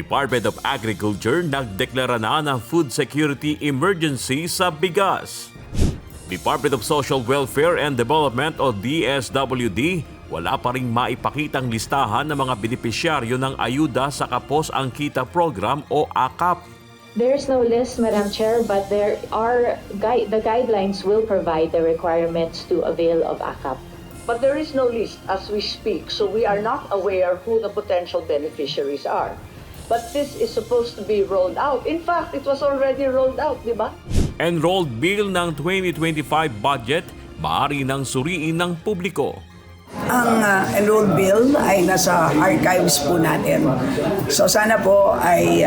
Department of Agriculture nagdeklara na ng food security emergency sa bigas. Department of Social Welfare and Development o DSWD, wala pa ring maipakitang listahan ng mga benepisyaryo ng ayuda sa Kapos ang Kita Program o AKAP. There's no list, Madam Chair, but there are the guidelines will provide the requirements to avail of AKAP. But there is no list as we speak, so we are not aware who the potential beneficiaries are. But this is supposed to be rolled out. In fact, it was already rolled out, di ba? Enrolled bill ng 2025 budget, maaari nang suriin ng publiko. Ang enrolled bill ay nasa archives po natin. So sana po ay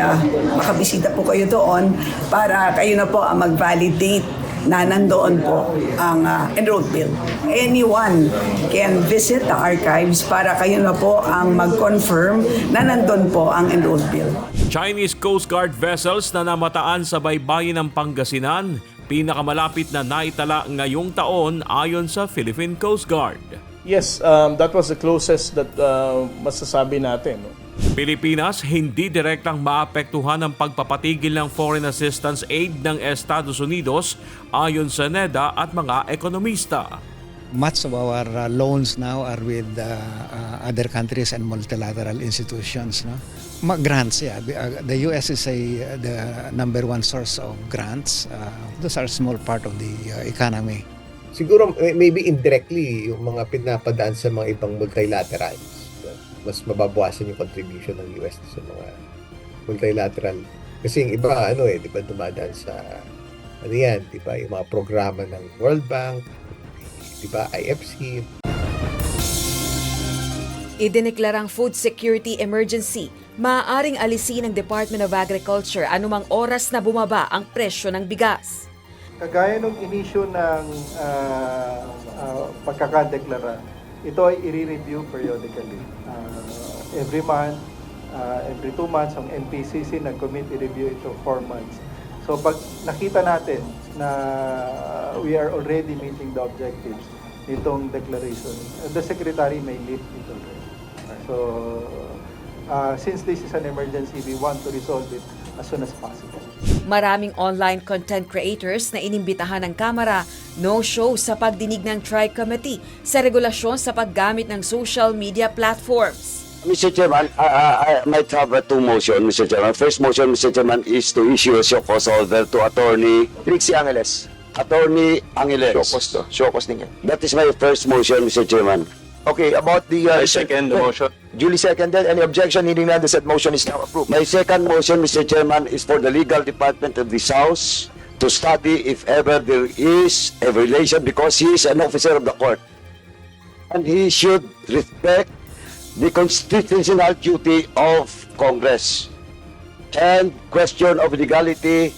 makabisita po kayo doon para kayo na po ang mag-validate na nandoon po ang enrolled bill. Anyone can visit the archives para kayo na po ang mag-confirm na nandoon po ang enrolled bill. Chinese Coast Guard vessels na namataan sa baybayin ng Pangasinan, pinakamalapit na naitala ngayong taon ayon sa Philippine Coast Guard. Yes, that was the closest that masasabi natin. No? Pilipinas hindi direktang maapektuhan ng pagpapatigil ng foreign assistance aid ng Estados Unidos ayon sa NEDA at mga ekonomista. Much of our loans now are with other countries and multilateral institutions. No? Grants, yeah. The U.S. is the number one source of grants. Those are a small part of the economy. Siguro maybe indirectly yung mga pinapadaan sa mga ibang multilaterals. Mas mababawasan yung contribution ng US sa mga multilateral. Kasi yung iba, di ba, dumadaan sa, di ba, yung mga programa ng World Bank, di ba, IFC. Idineklarang food security emergency, maaaring alisin ng Department of Agriculture anumang oras na bumaba ang presyo ng bigas. Kagaya ng inisyo ng pagkakadeklara, ito ay i-review periodically. Every month, every 2 months, ang NPCC nag-commit i-review ito 4 months. So pag nakita natin na we are already meeting the objectives nitong declaration, the Secretary may lift ito. So since this is an emergency, we want to resolve it as soon as possible. Maraming online content creators na inimbitahan ng Kamara no-show sa pagdinig ng Tri-Committee sa regulasyon sa paggamit ng social media platforms. Mr. Chairman, I might have two motions, Mr. Chairman. First motion, Mr. Chairman, is to issue a show cause order to Attorney Trixie Angeles. Attorney Angeles. Show cause ninyo. That is my first motion, Mr. Chairman. Okay, about the... I second the motion. Duly seconded. Any objection? Hearing none, the said motion is now approved. My second motion, Mr. Chairman, is for the legal department of this House to study if ever there is a violation because he is an officer of the court. And he should respect the constitutional duty of Congress. And question of legality.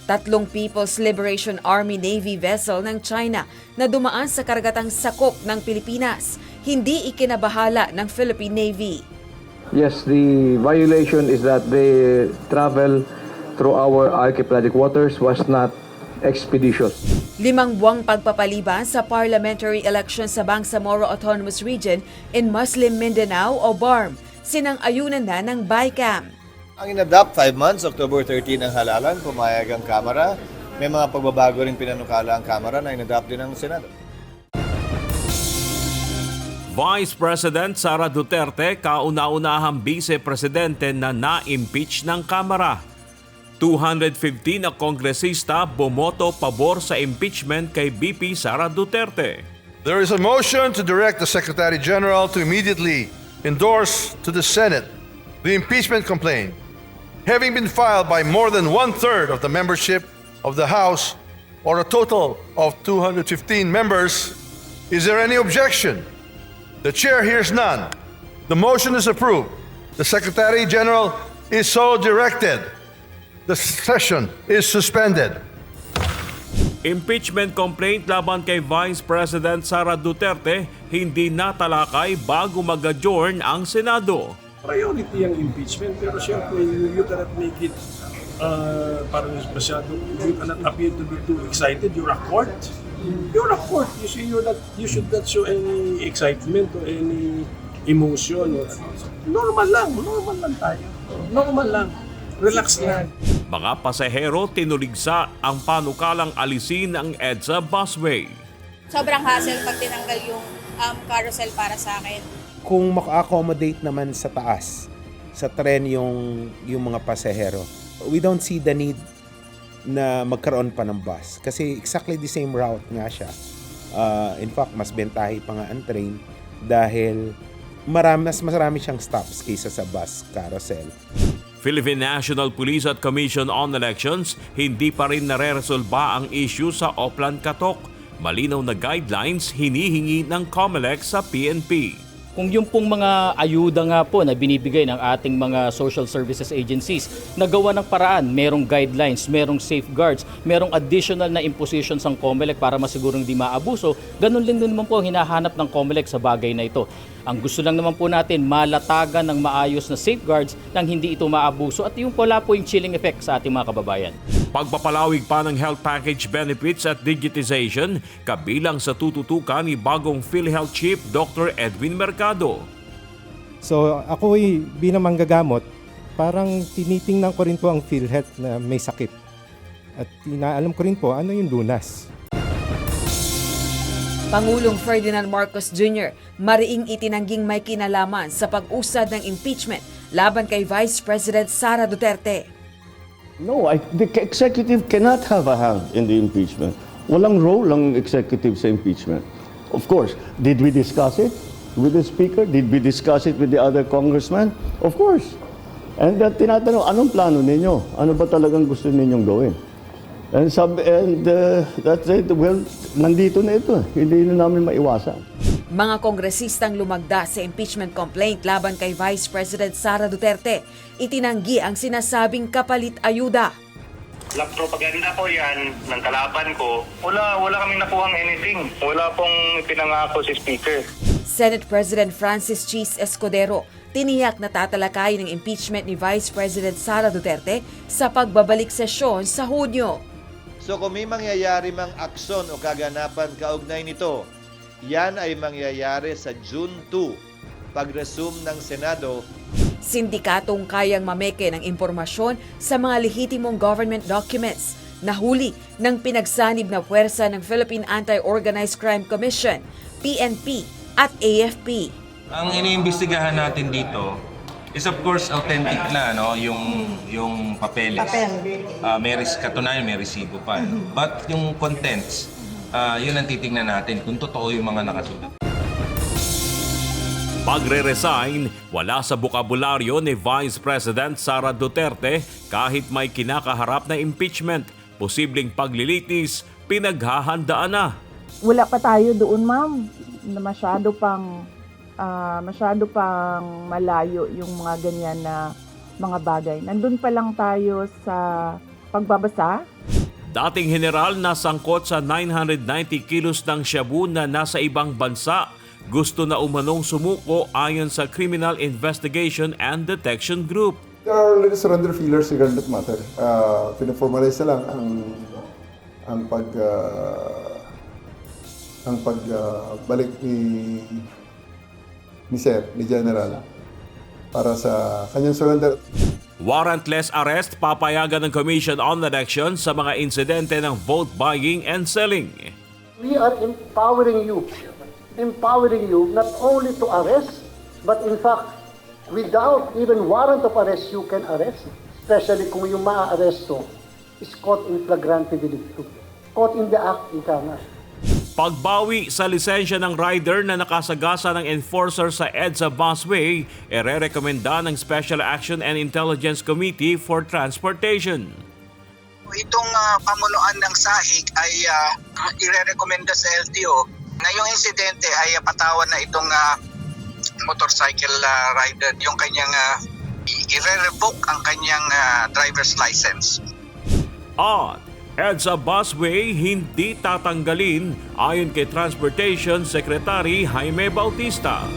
3 People's Liberation Army Navy vessel ng China na dumaan sa karagatang sakop ng Pilipinas, hindi ikinabahala ng Philippine Navy. Yes, the violation is that they travel through our archipelagic waters was not expeditious. 5 buwang pagpapaliban sa parliamentary election sa Bangsamoro Autonomous Region in Muslim Mindanao o BARM, sinang-ayunan na ng BICAM. Ang in-adapt 5 months, October 13 ang halalan, pumayag ang Kamara. May mga pagbabago rin pinanukala ang Kamara na in-adapt din ng Senado. Vice President Sara Duterte, kauna-unahang vice-presidente na na-impeach ng Kamara. 215 na kongresista bumoto pabor sa impeachment kay VP Sara Duterte. There is a motion to direct the Secretary General to immediately endorse to the Senate the impeachment complaint, having been filed by more than 1/3 of the membership of the House, or a total of 215 members. Is there any objection? The chair hears none. The motion is approved. The Secretary General is so directed. The session is suspended. Impeachment complaint laban kay Vice President Sara Duterte hindi natalakay bago mag-adjourn ang Senado. Priority ang impeachment, pero siyempre you cannot make it parang masyado, you cannot appear to be too excited. You're a court. You should not show any excitement or any emotion. Normal lang tayo. Normal lang. Relax lang. Mga pasahero tinuligsa ang panukalang alisin ang EDSA busway. Sobrang hassle pag tinanggal yung carousel para sa akin. Kung maka-accommodate naman sa taas, sa tren yung mga pasahero, we don't see the need na magkaroon pa ng bus. Kasi exactly the same route nga siya. In fact, mas bentahe pa nga ang train dahil mas marami siyang stops kaysa sa bus carousel. Philippine National Police at Commission on Elections hindi pa rin nareresolba ang issue sa Oplan Katok. Malinaw na guidelines hinihingi ng COMELEC sa PNP. Kung yung pong mga ayuda nga po na binibigay ng ating mga social services agencies, nagawa ng paraan, merong guidelines, merong safeguards, merong additional na impositions ang COMELEC para masigurong hindi maabuso, ganun din naman po hinahanap ng COMELEC sa bagay na ito. Ang gusto lang naman po natin, malatagan ng maayos na safeguards nang hindi ito maabuso at yung wala po yung chilling effect sa ating mga kababayan. Pagpapalawig pa ng health package benefits at digitization, kabilang sa tututukan ni bagong PhilHealth Chief Dr. Edwin Mercado. So ako bilang manggagamot, parang tinitingnan ko rin po ang PhilHealth na may sakit. At inaalam ko rin po ano yung lunas. Pangulong Ferdinand Marcos Jr. mariing itinangging may kinalaman sa pag-usad ng impeachment laban kay Vice President Sara Duterte. No, the executive cannot have a hand in the impeachment. Walang role ang executive sa impeachment. Of course, did we discuss it with the Speaker? Did we discuss it with the other congressmen? Of course. And tinatanong, anong plano ninyo? Ano ba talagang gusto ninyong gawin? And that's it. Well, nandito na ito. Hindi na namin maiwasan. Mga kongresistang lumagda sa impeachment complaint laban kay Vice President Sara Duterte, itinanggi ang sinasabing kapalit ayuda. Propaganda po yan ng kalaban ko. Wala kaming nakuhang anything. Wala pong pinangako si Speaker. Senate President Francis Chis Escudero tiniyak na tatalakayin ng impeachment ni Vice President Sara Duterte sa pagbabalik sesyon sa Hunyo. So kung may mangyayari mang aksyon o kaganapan kaugnay nito, yan ay mangyayari sa June 2, pag-resume ng Senado. Sindikatong kayang mameke ng impormasyon sa mga lehitimong government documents na huli ng pinagsanib na puwersa ng Philippine Anti-Organized Crime Commission, PNP at AFP. Ang iniimbestigahan natin dito is of course authentic na yung papeles. May katunayan, may resibo pa. But yung contents, yun ang titingnan natin kung totoo yung mga nakasulat. Pagre-resign, wala sa bukabularyo ni Vice President Sara Duterte kahit may kinakaharap na impeachment. Posibleng paglilitis, pinaghahandaan na. Wala pa tayo doon, ma'am, na masyado pang malayo yung mga ganyan na mga bagay. Nandun pa lang tayo sa pagbabasa. Dating general na sangkot sa 990 kilos ng shabu na nasa ibang bansa, gusto na umanong sumuko ayon sa Criminal Investigation and Detection Group. There are already surrender feelers regarding that matter. Pinaformalize na lang ang pagbalik ni Sir, ni General, para sa kanyang surrender. Warrantless arrest papayagan ng Commission on Elections sa mga insidente ng vote buying and selling. We are empowering you not only to arrest, but in fact, without even warrant of arrest, you can arrest. Especially kung yung maa-arresto is caught in flagrante delicto. Caught in the act, ika nga. Pagbawi sa lisensya ng rider na nakasagasa ng enforcer sa EDSA busway, ere-rekomenda ng Special Action and Intelligence Committee for Transportation. Itong pamunuan ng SAIC ay ire-rekomenda sa LTO na yung insidente ay patawan na itong motorcycle rider, yung kanyang i-revoke ang kanyang driver's license. At EDSA busway hindi tatanggalin ayon kay Transportation Secretary Jaime Bautista.